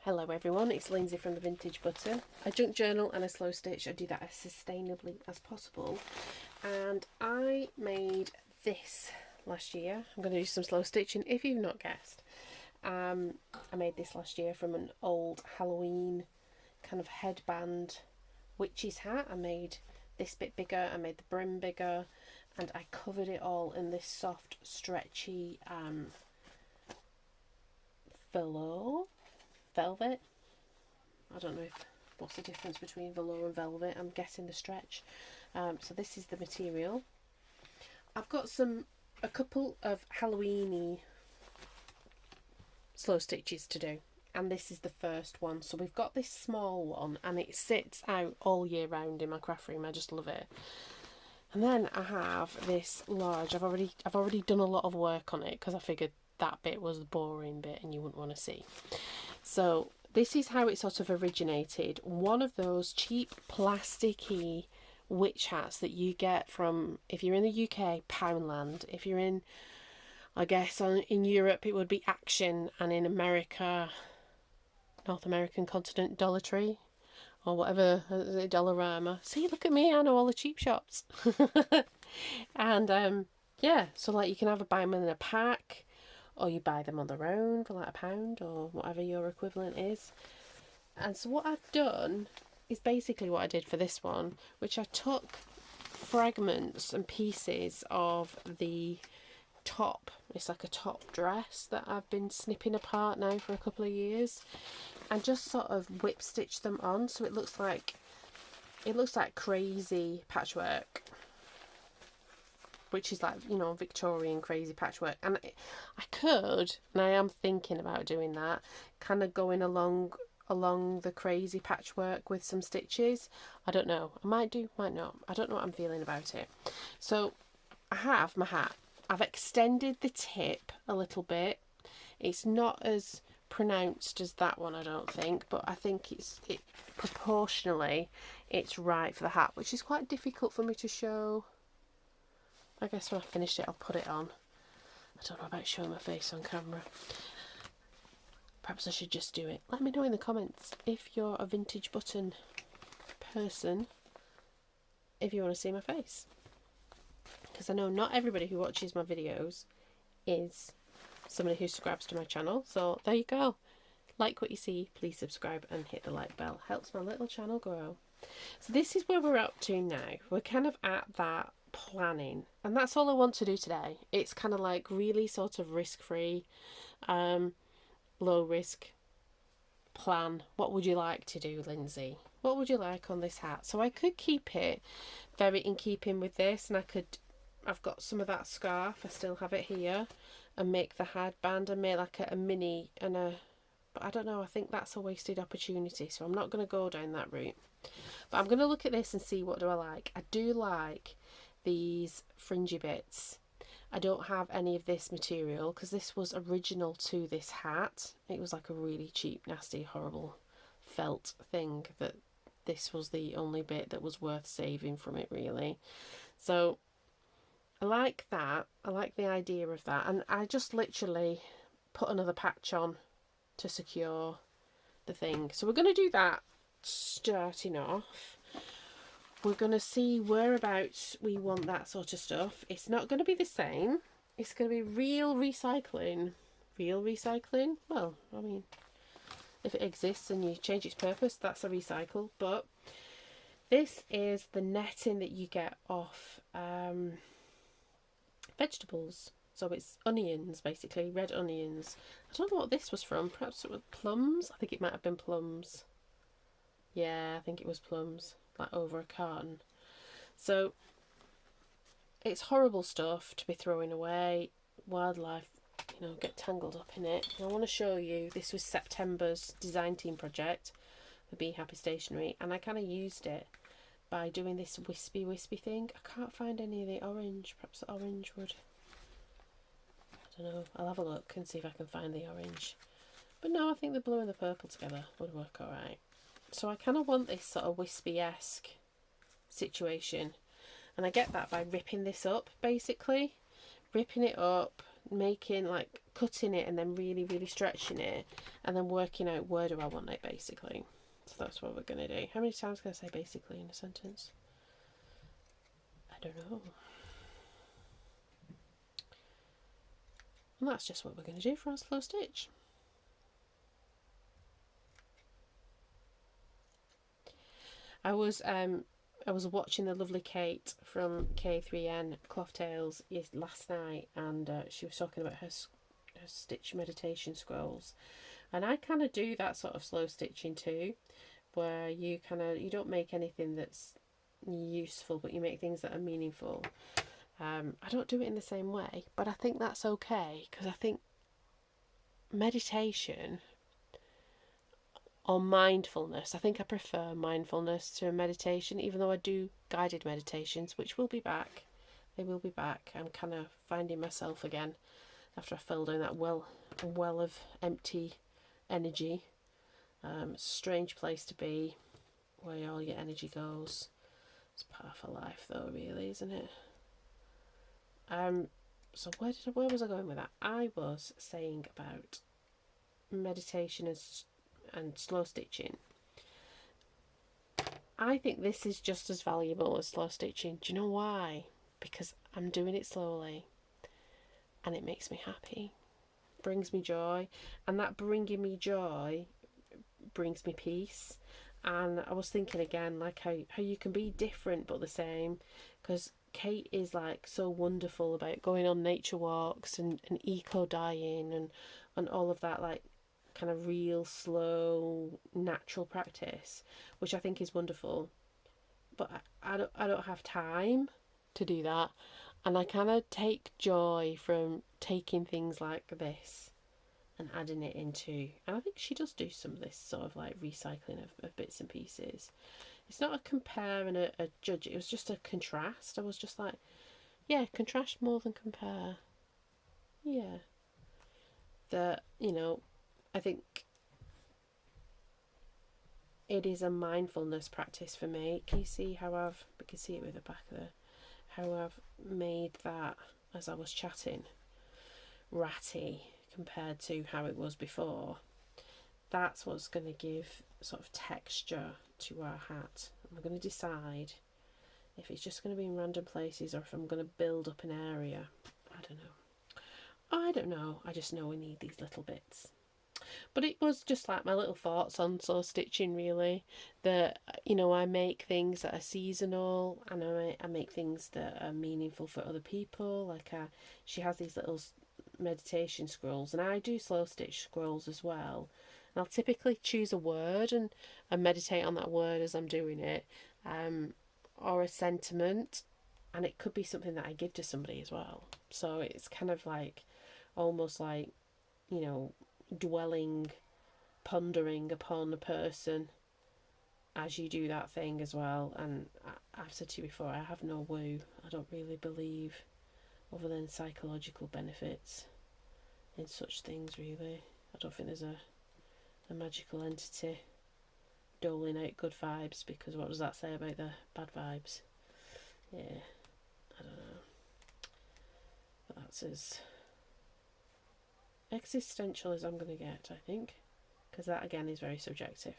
Hello everyone, it's Lindsay from the Vintage Button. I junk journal and a slow stitch. I do that as sustainably as possible. And I made this last year. I'm going to do some slow stitching if you've not guessed. I made this last year from an old Halloween kind of headband witch's hat. I made this bit bigger, I made the brim bigger, and I covered it all in this soft, stretchy velvet. I don't know what's the difference between velour and velvet. I'm guessing the stretch. So this is the material. I've got a couple of Halloweeny slow stitches to do, and this is the first one. So we've got this small one, and it sits out all year round in my craft room. I just love it. And then I have this large. I've already done a lot of work on it because I figured that bit was the boring bit and you wouldn't want to see. So this is how it sort of originated. One of those cheap plasticky witch hats that you get from, if you're in the UK, Poundland. If you're in, I guess, in Europe, it would be Action, and in America, North American continent, Dollar Tree, or whatever, Dollarama. See, look at me, I know all the cheap shops. And yeah, so like you can buy them in a pack, or you buy them on their own for like £1 or whatever your equivalent is. And so what I've done is basically what I did for this one, which I took fragments and pieces of the top. It's like a top dress that I've been snipping apart now for a couple of years, and just sort of whip stitched them on, so it looks like crazy patchwork, which is like, you know, Victorian crazy patchwork. And I could, and I am thinking about doing that, kind of going along the crazy patchwork with some stitches. I don't know, I might do, might not. I don't know what I'm feeling about it. So I have my hat. I've extended the tip a little bit. It's not as pronounced as that one, I don't think, but I think it proportionally it's right for the hat, which is quite difficult for me to show. I guess when I finish it I'll put it on. I don't know about showing my face on camera. Perhaps I should just do it. Let me know in the comments if you're a Vintage Button person, if you want to see my face. Because I know not everybody who watches my videos is somebody who subscribes to my channel. So there you go. Like what you see, please subscribe and hit the like bell. Helps my little channel grow. So this is where we're up to now. We're kind of at that planning, and that's all I want to do today. It's kind of like really sort of risk-free, low risk plan. What would you like to do, Lindsay? What would you like on this hat? So I could keep it very in keeping with this, and I've got some of that scarf, I still have it here, and make the headband and make like a mini and but I don't know, I think that's a wasted opportunity, so I'm not going to go down that route. But I'm going to look at this and see what do I like. I do like these fringy bits. I don't have any of this material because this was original to this hat. It was like a really cheap, nasty, horrible felt thing that this was the only bit that was worth saving from it, really. So I like that. I like the idea of that. And I just literally put another patch on to secure the thing. So we're going to do that starting off. We're going to see whereabouts we want that sort of stuff. It's not going to be the same. It's going to be real recycling. Real recycling? Well, I mean, if it exists and you change its purpose, that's a recycle. But this is the netting that you get off vegetables. So it's onions, basically, red onions. I don't know what this was from. Perhaps it was plums? I think it might have been plums. Yeah, I think it was plums, like over a carton. So it's horrible stuff to be throwing away. Wildlife, you know, get tangled up in it. And I want to show you, this was September's design team project for Be Happy Stationery, and I kind of used it by doing this wispy thing. I can't find any of the orange. Perhaps the orange would, I don't know, I'll have a look and see if I can find the orange. But no, I think the blue and the purple together would work alright. So I kind of want this sort of wispy-esque situation, and I get that by ripping this up, basically. Ripping it up, making, like, cutting it and then really, really stretching it, and then working out where do I want it, basically. So that's what we're going to do. How many times can I say basically in a sentence? I don't know. And that's just what we're going to do for our slow stitch. I was watching the lovely Kate from K3N Cloth Tales last night, and she was talking about her stitch meditation scrolls, and I kind of do that sort of slow stitching too, where you don't make anything that's useful, but you make things that are meaningful. I don't do it in the same way, but I think that's okay, because I think meditation or mindfulness, I think I prefer mindfulness to meditation, even though I do guided meditations, which will be back. They will be back. I'm kind of finding myself again after I fell down that well of empty energy. It's a strange place to be, where all your energy goes. It's part of life, though, really, isn't it? So where was I going with that? I was saying about meditation and slow stitching. I think this is just as valuable as slow stitching. Do you know why? Because I'm doing it slowly and it makes me happy, brings me joy, and that bringing me joy brings me peace. And I was thinking again, like how you can be different but the same, because Kate is like so wonderful about going on nature walks and eco dyeing and all of that, like kind of real slow natural practice, which I think is wonderful, but I don't have time to do that, and I kind of take joy from taking things like this and adding it into, and I think she does do some of this sort of like recycling of bits and pieces. It's not a compare and a judge, it was just a contrast. I was just like, yeah, contrast more than compare. Yeah, that, I think it is a mindfulness practice for me. Can you see how we can see it with the back there, how I've made that, as I was chatting, ratty compared to how it was before. That's what's going to give sort of texture to our hat. I'm going to decide if it's just going to be in random places or if I'm going to build up an area. I don't know. I just know we need these little bits. But it was just like my little thoughts on slow stitching, really. That, I make things that are seasonal, and I make things that are meaningful for other people. Like she has these little meditation scrolls, and I do slow stitch scrolls as well. And I'll typically choose a word and meditate on that word as I'm doing it, or a sentiment, and it could be something that I give to somebody as well. So it's kind of like almost like, dwelling, pondering upon a person as you do that thing as well. And I've said to you before, I have no woo. I don't really believe, other than psychological benefits, in such things, really. I don't think there's a magical entity doling out good vibes, because what does that say about the bad vibes? Yeah, I don't know. But that's as existential as I'm going to get, I think, because that again is very subjective.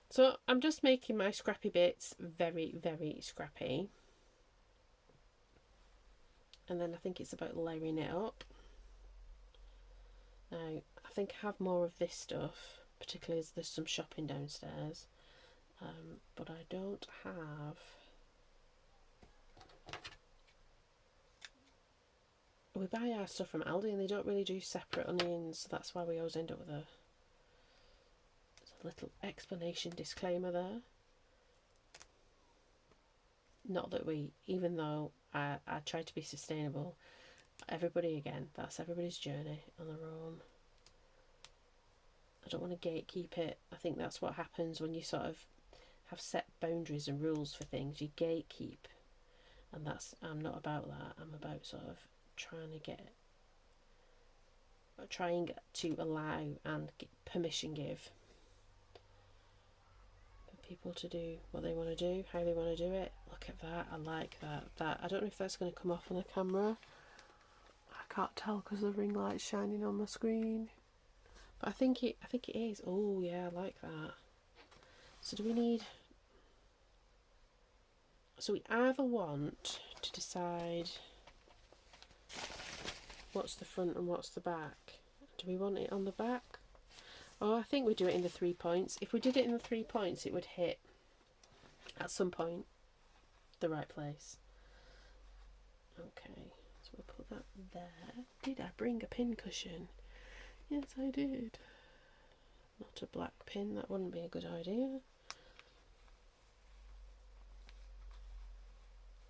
So I'm just making my scrappy bits very, very scrappy, and then I think it's about layering it up. Now I think I have more of this stuff, particularly as there's some shopping downstairs, but I don't have. We buy our stuff from Aldi and they don't really do separate onions, so that's why we always end up with a little explanation disclaimer there. Not that even though I try to be sustainable, that's everybody's journey on their own. I don't want to gatekeep it. I think that's what happens when you sort of have set boundaries and rules for things. You gatekeep, and I'm not about that. I'm about sort of trying to allow and permission give for people to do what they want to do, how they want to do it. Look at that. I like that. I don't know if that's going to come off on the camera. I can't tell because the ring light's shining on my screen. But I think it is. Oh yeah, I like that. So do we need... So we either want to decide what's the front and what's the back. Do we want it on the back? Oh, I think we do it in the 3 points. If we did it in the 3 points, it would hit at some point the right place. Okay, so we'll put that there. Did I bring a pin cushion? Yes, I did. Not a black pin, that wouldn't be a good idea.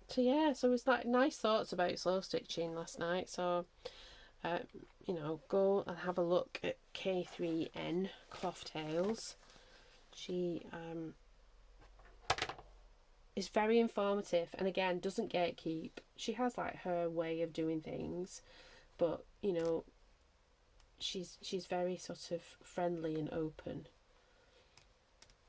So yeah, so it was like nice thoughts about slow stitching last night. So you know, go and have a look at K3N Cloth Tales. She is very informative, and again doesn't gatekeep. She has like her way of doing things, but you know, she's very sort of friendly and open.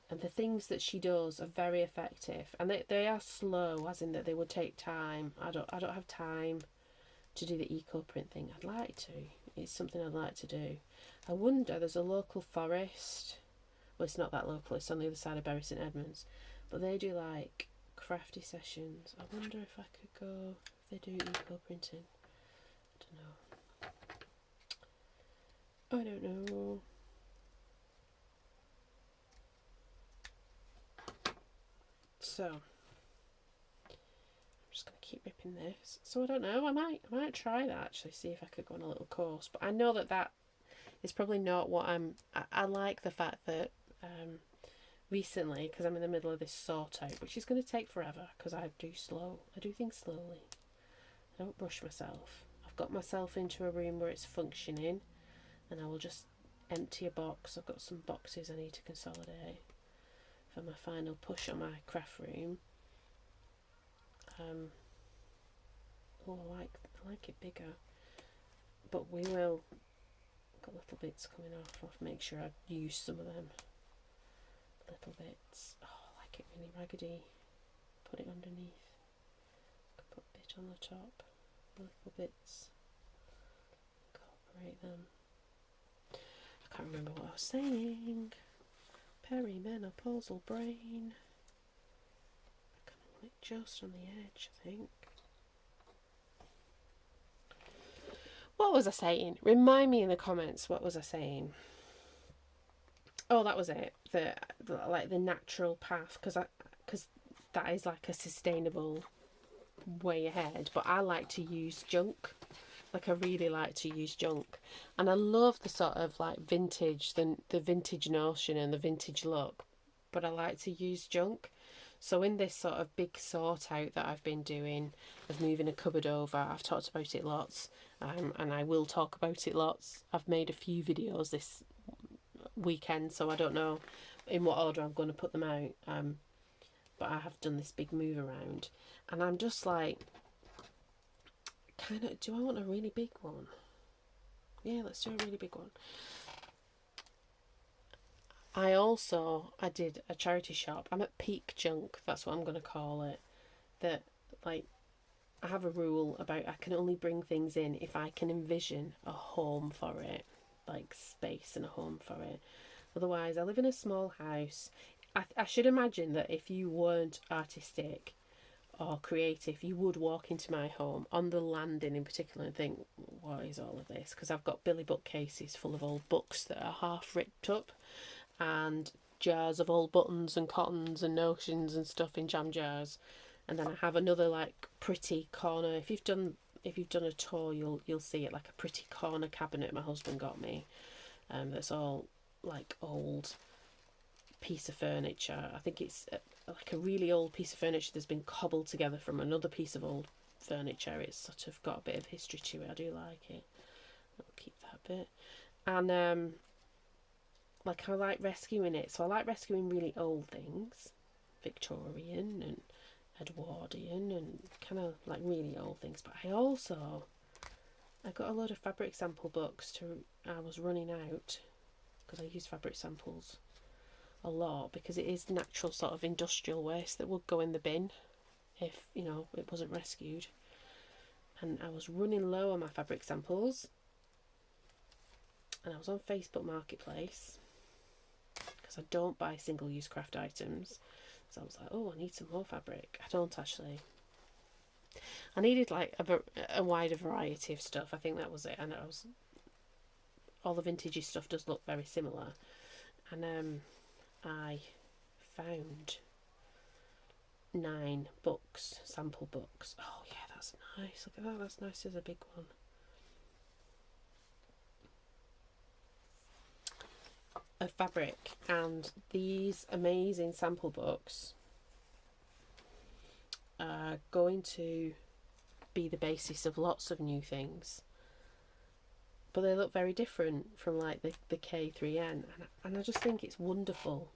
And the things that she does are very effective, and they are slow, as in that they would take time. I don't have time to do the eco print thing. I'd like to. It's something I'd like to do. I wonder, there's a local forest. Well, it's not that local. It's on the other side of Bury St Edmunds, but they do like crafty sessions. I wonder if I could go. If they do eco printing. I don't know. So I'm just going to keep ripping this. So I don't know, I might try that actually, see if I could go on a little course. But I know that is probably not what I like the fact that recently, because I'm in the middle of this sort out, which is going to take forever because I do things slowly. I don't rush myself. I've got myself into a room where it's functioning, and I will just empty a box. I've got some boxes I need to consolidate for my final push on my craft room. Oh, I like it bigger, but we will. Got little bits coming off. I'll have to make sure I use some of them. Little bits. Oh, I like it really raggedy. Put it underneath. Put a bit on the top. Little bits. Incorporate them. I can't remember what I was saying. Perimenopausal brain. Kind of like just on the edge, I think. What was I saying? Remind me in the comments. What was I saying? Oh, that was it. Like the natural path, because that is like a sustainable way ahead. But I like to use junk. Like I really like to use junk, and I love the sort of like vintage, the vintage notion and the vintage look. But I like to use junk. So in this sort of big sort out that I've been doing of moving a cupboard over, I've talked about it lots, and I will talk about it lots. I've made a few videos this weekend, so I don't know in what order I'm going to put them out, but I have done this big move around, and I'm just like, kind of, do I want a really big one? Yeah, let's do a really big one. I did a charity shop. I'm at peak junk, that's what I'm going to call it. That, like, I have a rule about I can only bring things in if I can envision a home for it, like space and a home for it. Otherwise, I live in a small house. I should imagine that if you weren't artistic or creative, you would walk into my home on the landing in particular and think, what is all of this? Because I've got billy bookcases full of old books that are half ripped up, and jars of old buttons and cottons and notions and stuff in jam jars. And then I have another like pretty corner. If you've done a tour, you'll see it, like a pretty corner cabinet my husband got me. That's all like old piece of furniture. I think it's like a really old piece of furniture that's been cobbled together from another piece of old furniture. It's sort of got a bit of history to it. I do like it. I'll keep that bit. And like I like rescuing it. So I like rescuing really old things, Victorian and Edwardian and kind of like really old things. But I got a load of fabric sample books I was running out because I use fabric samples a lot because it is natural sort of industrial waste that would go in the bin if, you know, it wasn't rescued. and I was running low on my fabric samples, and I was on Facebook Marketplace because I don't buy single-use craft items, so I was like, oh, I need some more fabric. I don't actually. I needed like a wider variety of stuff. I think that was it. And it was, all the vintagey stuff does look very similar. And I found 9 books, sample books. Oh yeah, that's nice. Look at that. That's nice as a big one. Of fabric, and these amazing sample books are going to be the basis of lots of new things, but they look very different from like the K3N, and I just think it's wonderful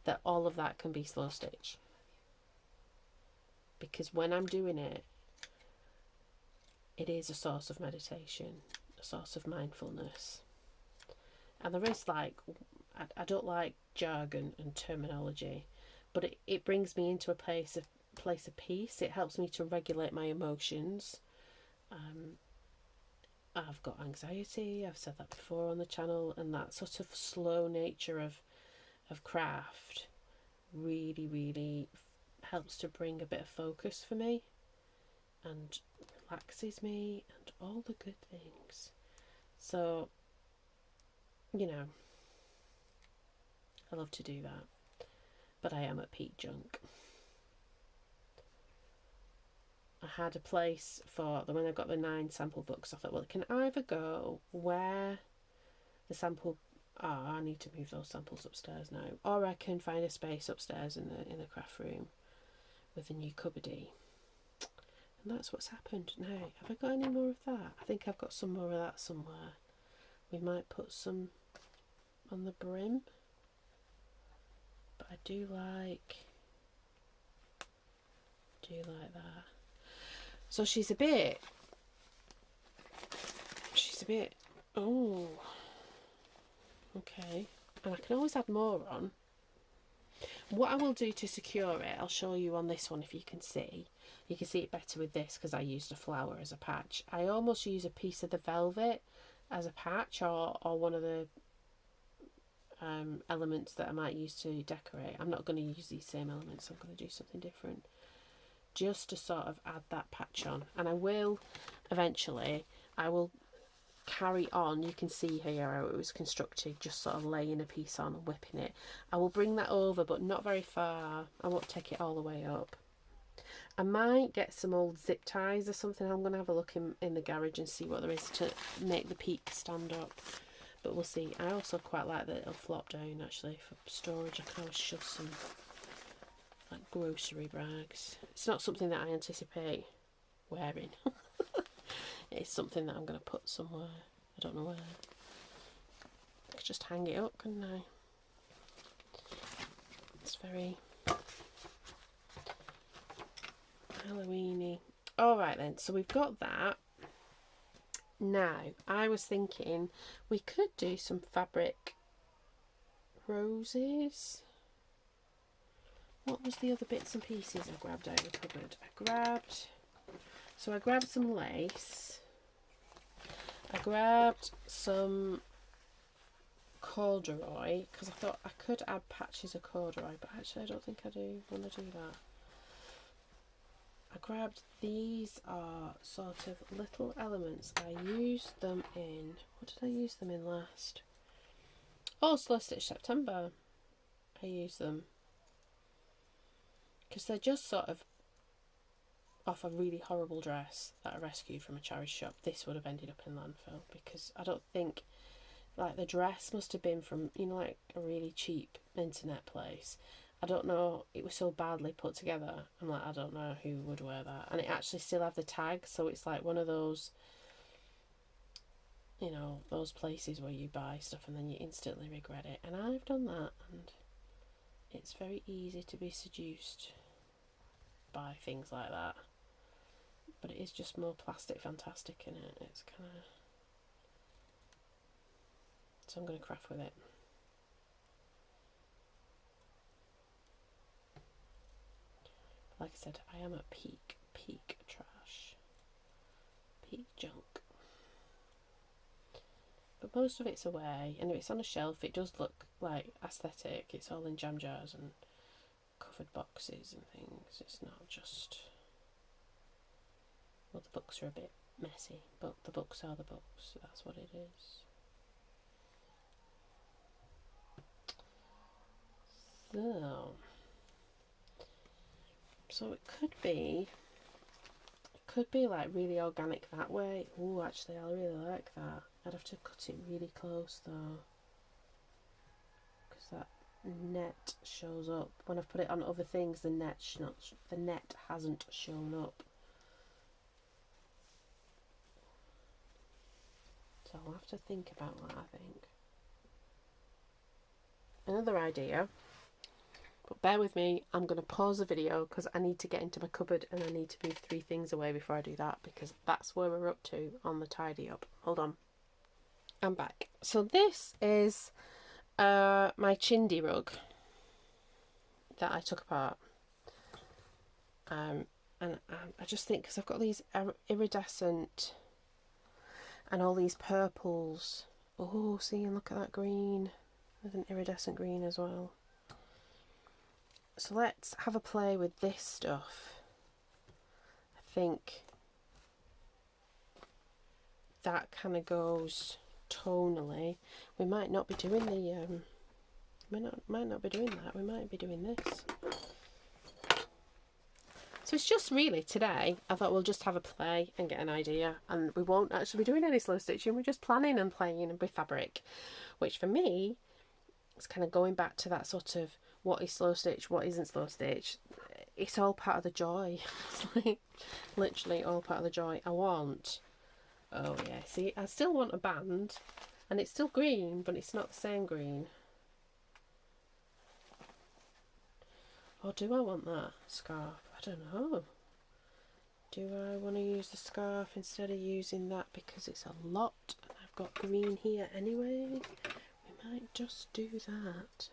that all of that can be slow stitch, because when I'm doing it, it is a source of meditation, a source of mindfulness. And there is like, I don't like jargon and terminology, but it brings me into a place of peace. It helps me to regulate my emotions. I've got anxiety, I've said that before on the channel, and that sort of slow nature of craft really, really helps to bring a bit of focus for me and relaxes me and all the good things. So, you know, I love to do that, but I am at peak junk. I had a place for when I got the 9 sample books. I thought, well, it can either go where the sample are. I need to move those samples upstairs now, or I can find a space upstairs in the craft room with a new cupboardy. And that's what's happened now. Have I got any more of that? I think I've got some more of that somewhere. We might put some on the brim, but I do like that. So she's a bit, oh, okay. And I can always add more on. What I will do to secure it, I'll show you on this one if you can see. You can see it better with this because I used a flower as a patch. I almost use a piece of the velvet as a patch, or one of the elements that I might use to decorate. I'm not going to use these same elements, I'm going to do something different, just to sort of add that patch on. And I will eventually, I will carry on. You can see here how it was constructed, just sort of laying a piece on and whipping it. I will bring that over, but not very far. I won't take it all the way up. I might get some old zip ties or something. I'm going to have a look in the garage and see what there is to make the peak stand up, but we'll see. I also quite like that it'll flop down actually for storage. I can always shove some like grocery bags. It's not something that I anticipate wearing. It's something that I'm going to put somewhere. I don't know where. I could just hang it up, couldn't I? It's very Halloweeny. Alright then, so we've got that. Now, I was thinking we could do some fabric roses. What was the other bits and pieces I grabbed out of the cupboard? I grabbed some lace. I grabbed some corduroy because I thought I could add patches of corduroy, but actually I don't think I do want to do that. I grabbed, these are sort of little elements. I used them in, what did I use them in last? Oh, Slow Stitch September. I used them because they're just sort of off a really horrible dress that I rescued from a charity shop. This would have ended up in landfill because I don't think, like, the dress must have been from, you know, like a really cheap internet place. I don't know, it was so badly put together. I'm like, I don't know who would wear that. And it actually still have the tag, so it's like one of those, you know, those places where you buy stuff and then you instantly regret it. And I've done that, and it's very easy to be seduced by things like that. But it is just more plastic fantastic in it. It's kind of, so I'm going to craft with it. Like I said, I am at peak trash. but most of it's away, and if it's on a shelf it does look like aesthetic. It's all in jam jars and covered boxes and things. It's not just, well, the books are a bit messy, but the books are the books, that's what it is. So it could be like really organic that way. Oh, actually I really like that. I'd have to cut it really close though, because that net shows up. When I've put it on other things, the net hasn't shown up. So I'll have to think about that, I think. Another idea, but bear with me, I'm going to pause the video because I need to get into my cupboard and I need to move 3 things away before I do that, because that's where we're up to on the tidy up. Hold on. I'm back. So this is my chindie rug that I took apart. And I just think, because I've got these iridescent and all these purples. Oh, see, and look at that green. There's an iridescent green as well. So let's have a play with this stuff. I think that kind of goes tonally. We might not be doing the might not be doing that. We might be doing this. So it's just really today, I thought we'll just have a play and get an idea, and we won't actually be doing any slow stitching. We're just planning and playing with fabric, which for me is kind of going back to that sort of what is slow stitch, what isn't slow stitch. It's all part of the joy. It's like literally all part of the joy. I want, oh yeah, see, I still want a band, and it's still green, but it's not the same green. Or do I want that scarf? I don't know. Do I want to use the scarf instead of using that because it's a lot and I've got green here anyway? We might just do that.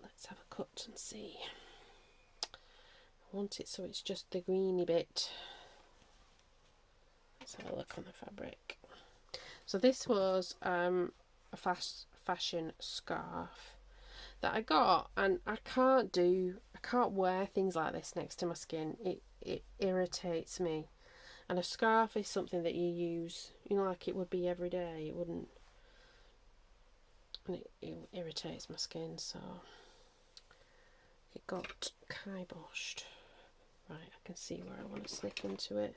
Let's have a cut and see. I want it so it's just the greeny bit. Let's have a look on the fabric. So this was a fast fashion scarf that I got, and I can't wear things like this next to my skin. It irritates me, and a scarf is something that you use, you know, like it would be every day. It wouldn't, and it irritates my skin, so it got kiboshed. Right, I can see where I want to slip into it.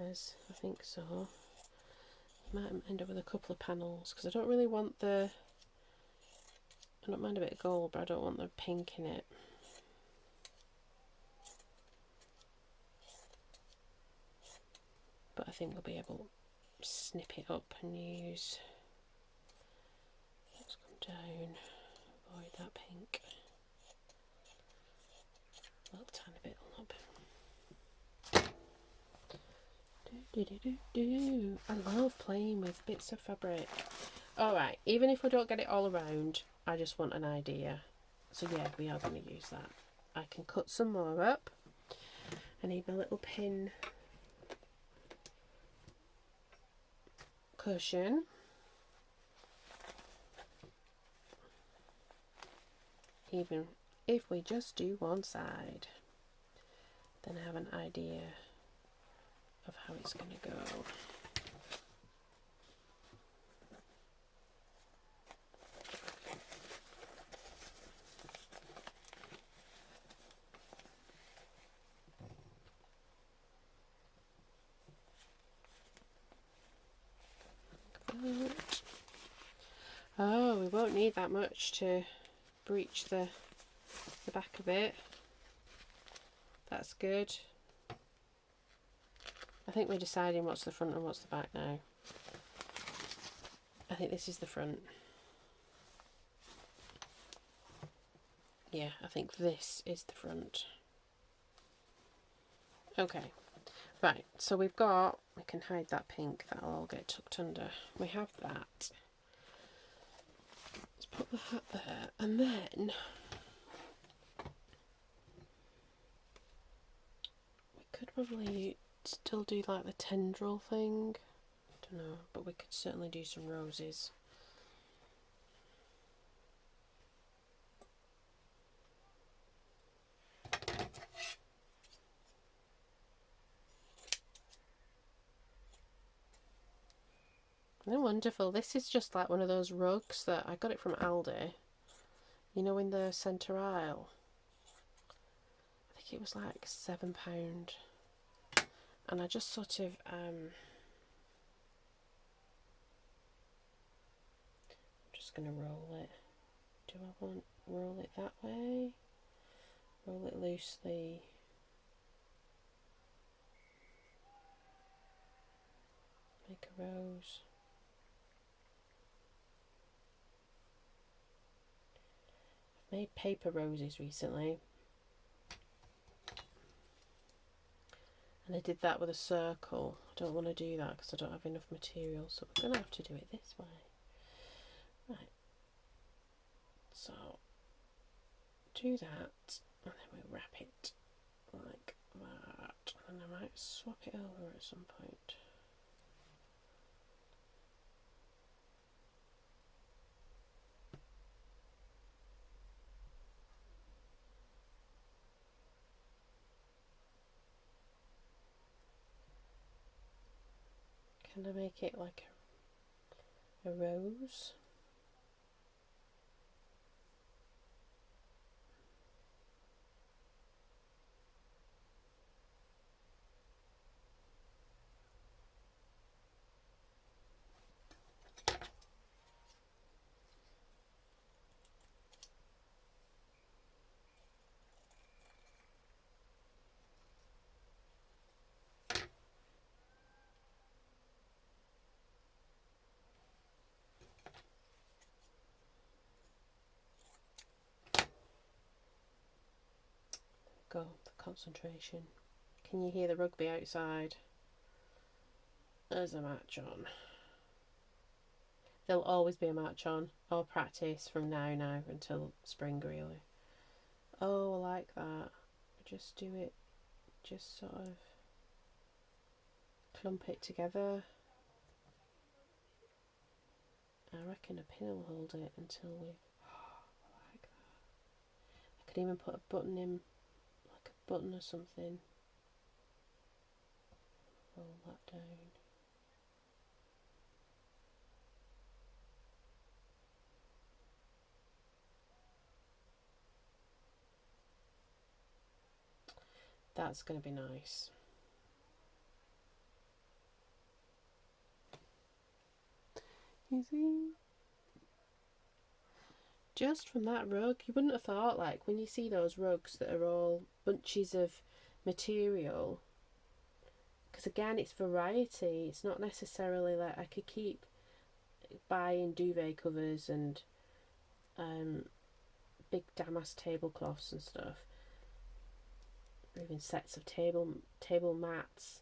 I think so. Might end up with a couple of panels because I don't really want I don't mind a bit of gold, but I don't want the pink in it. But I think we'll be able to snip it up and use, let's come down, avoid that pink. A little tiny bit on up. I love playing with bits of fabric. Alright, even if we don't get it all around, I just want an idea. So yeah, we are going to use that. I can cut some more up. I need my little pin cushion. Even if we just do one side, then I have an idea of how it's going to go. Oh, we won't need that much to breach the back of it. That's good. I think we're deciding what's the front and what's the back now. I think this is the front. Yeah, I think this is the front. Okay, right, so we can hide that pink, that'll all get tucked under. We have that. Let's put the hat there, and then could probably still do like the tendril thing. I don't know, but we could certainly do some roses. They're wonderful. This is just like one of those rugs that I got it from Aldi. You know, in the centre aisle. I think it was like £7. And I just sort of I'm just gonna roll it. Do I want roll it that way? Roll it loosely. Make a rose. I've made paper roses recently. And I did that with a circle. I don't want to do that because I don't have enough material, so we're going to have to do it this way. Right. So, do that, and then we wrap it like that. And I might swap it over at some point. Can I make it like a rose? Go, the concentration. Can you hear the rugby outside? There's a match on. There'll always be a match on, or practice from now until spring, really. Oh, I like that. Just do it, just sort of clump it together. I reckon a pin will hold it until we. Oh, I like that. I could even put a button in, like a button or something. Roll that down. That's going to be nice. You see? Just from that rug, you wouldn't have thought, like, when you see those rugs that are all bunches of material, because again, it's variety. It's not necessarily like I could keep buying duvet covers and big damask tablecloths and stuff, or even sets of table mats,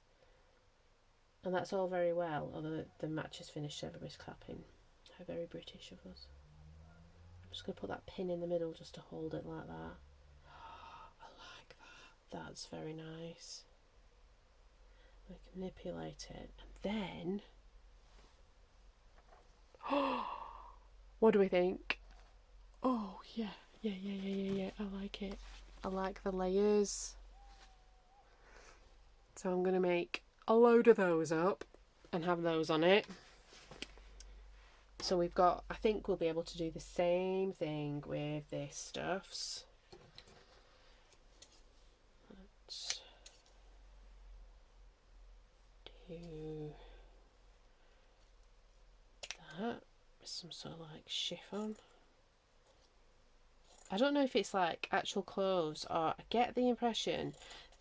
and that's all very well, although the match is finished, everybody's clapping. How very British of us. I'm just going to put that pin in the middle just to hold it like that. I like that. That's very nice. I can manipulate it, and then what do we think? Oh yeah. I like it. I like the layers. So I'm going to make a load of those up and have those on it. So we've got, I think we'll be able to do the same thing with this stuffs. Let's do that with some sort of like chiffon. I don't know if it's like actual clothes, or I get the impression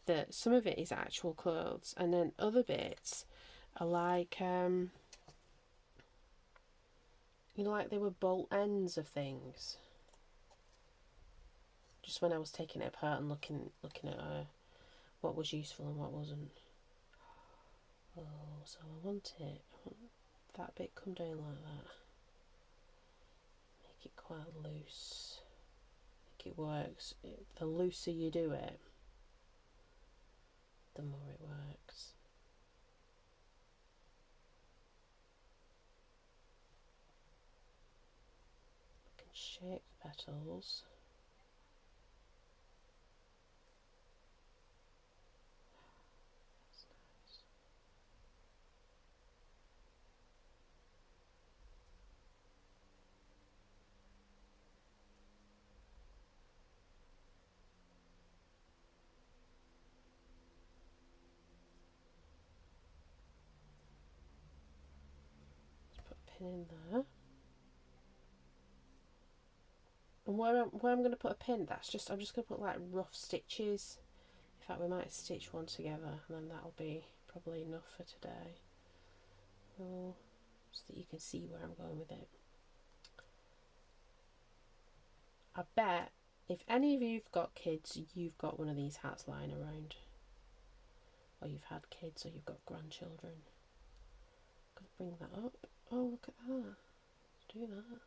that some of it is actual clothes and then other bits are like you know, like they were bolt ends of things. Just when I was taking it apart and looking at what was useful and what wasn't. Oh, so I want that bit come down like that. Make it quite loose. Make it works. The looser you do it, the more it works. I can shape the petals. That's nice. Let's put a pin in there. And where I'm going to put a pin, I'm just going to put like rough stitches. In fact, we might stitch one together and then that'll be probably enough for today. So that you can see where I'm going with it. I bet if any of you've got kids, you've got one of these hats lying around. Or you've had kids, or you've got grandchildren. I'm going to bring that up. Oh, look at that. Let's do that.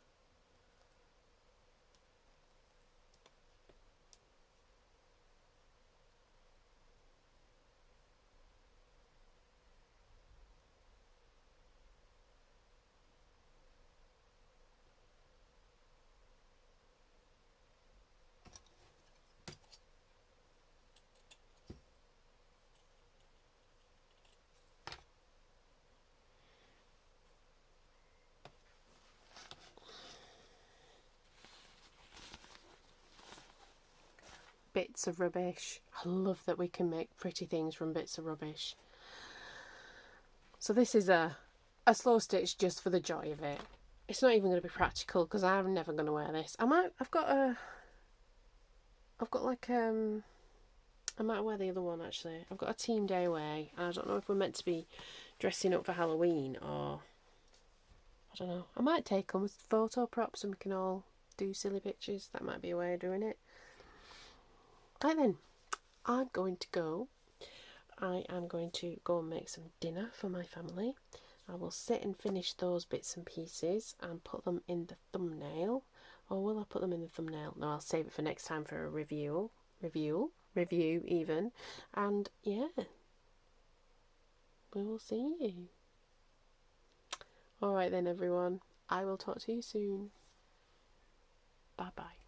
Bits of rubbish. I love that we can make pretty things from bits of rubbish. So this is a slow stitch just for the joy of it. It's not even going to be practical because I'm never going to wear this. I might wear the other one actually. I've got a team day away and I don't know if we're meant to be dressing up for Halloween or I don't know. I might take them with photo props and we can all do silly pictures. That might be a way of doing it. Right then, I'm going to go. I am going to go and make some dinner for my family. I will sit and finish those bits and pieces and put them in the thumbnail. Or will I put them in the thumbnail? No, I'll save it for next time for a review even. And yeah, we will see you. Alright then everyone, I will talk to you soon. Bye bye.